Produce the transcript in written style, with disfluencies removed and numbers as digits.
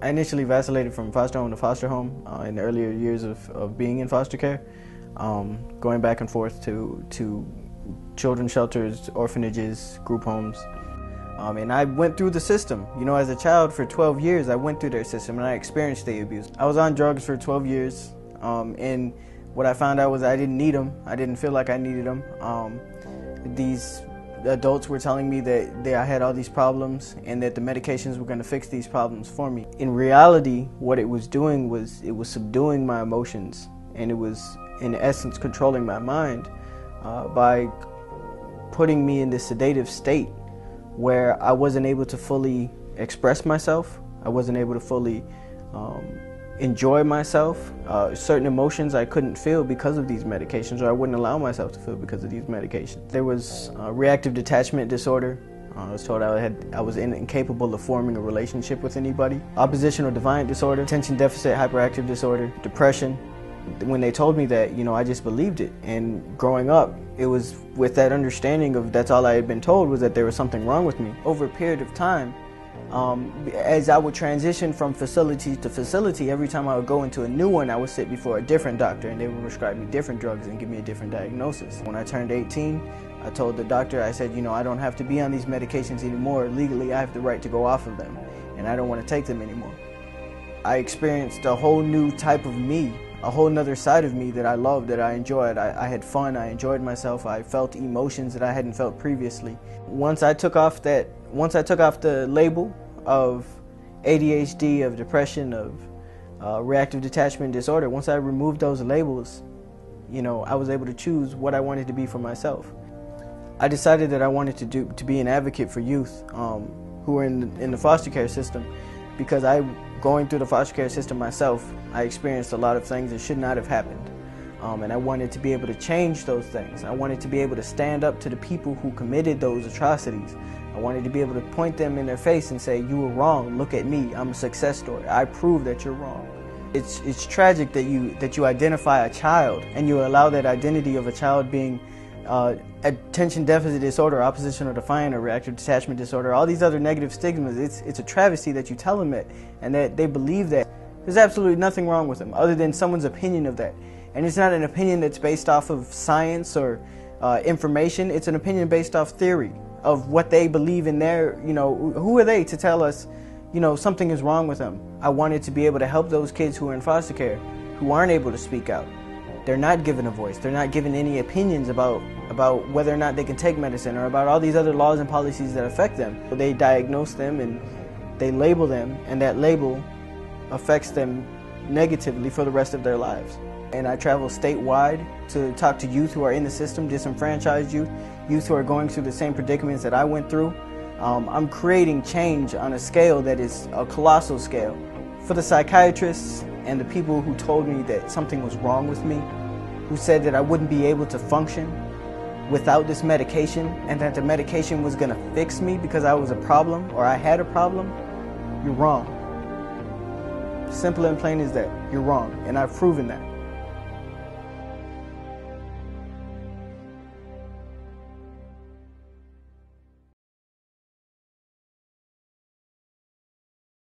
I initially vacillated from foster home to foster home in the earlier years of being in foster care, going back and forth to children's shelters, orphanages, group homes. And I went through the system. You know, as a child for 12 years, I went through their system and I experienced the abuse. I was on drugs for 12 years, and what I found out was I didn't need them. I didn't feel like I needed them. These adults were telling me that I had all these problems and that the medications were going to fix these problems for me. In reality, what it was doing was it was subduing my emotions, and it was in essence controlling my mind by putting me in this sedative state where I wasn't able to fully express myself. I wasn't able to fully enjoy myself. Certain emotions I couldn't feel because of these medications, or I wouldn't allow myself to feel because of these medications. There was reactive detachment disorder. I was told I was incapable of forming a relationship with anybody. Oppositional defiant disorder, attention deficit hyperactive disorder, depression. When they told me that, you know, I just believed it. And growing up, it was with that understanding of that's all I had been told, was that there was something wrong with me. Over a period of time, as I would transition from facility to facility, every time I would go into a new one, I would sit before a different doctor and they would prescribe me different drugs and give me a different diagnosis. When I turned 18, I told the doctor, I said, you know, I don't have to be on these medications anymore. Legally, I have the right to go off of them, and I don't want to take them anymore. I experienced a whole new type of me, a whole nother side of me that I loved, that I enjoyed. I had fun, I enjoyed myself, I felt emotions that I hadn't felt previously. Once I took off the label of ADHD, of depression, of reactive detachment disorder, once I removed those labels, you know, I was able to choose what I wanted to be for myself. I decided that I wanted to be an advocate for youth who were in the foster care system, because going through the foster care system myself, I experienced a lot of things that should not have happened. And I wanted to be able to change those things. I wanted to be able to stand up to the people who committed those atrocities. I wanted to be able to point them in their face and say, you were wrong, look at me, I'm a success story. I prove that you're wrong. It's tragic that you identify a child and you allow that identity of a child being attention deficit disorder, oppositional defiant, or reactive detachment disorder, all these other negative stigmas. It's a travesty that you tell them it and that they believe that. There's absolutely nothing wrong with them other than someone's opinion of that. And it's not an opinion that's based off of science or information. It's an opinion based off theory of what they believe in their, you know, who are they to tell us, you know, something is wrong with them. I wanted to be able to help those kids who are in foster care, who aren't able to speak out. They're not given a voice. They're not given any opinions about whether or not they can take medicine, or about all these other laws and policies that affect them. They diagnose them and they label them, and that label affects them negatively for the rest of their lives. And I travel statewide to talk to youth who are in the system, disenfranchised youth who are going through the same predicaments that I went through. I'm creating change on a scale that is a colossal scale. For the psychiatrists and the people who told me that something was wrong with me, who said that I wouldn't be able to function without this medication, and that the medication was going to fix me because I was a problem or I had a problem, you're wrong. Simple and plain as that. You're wrong, and I've proven that.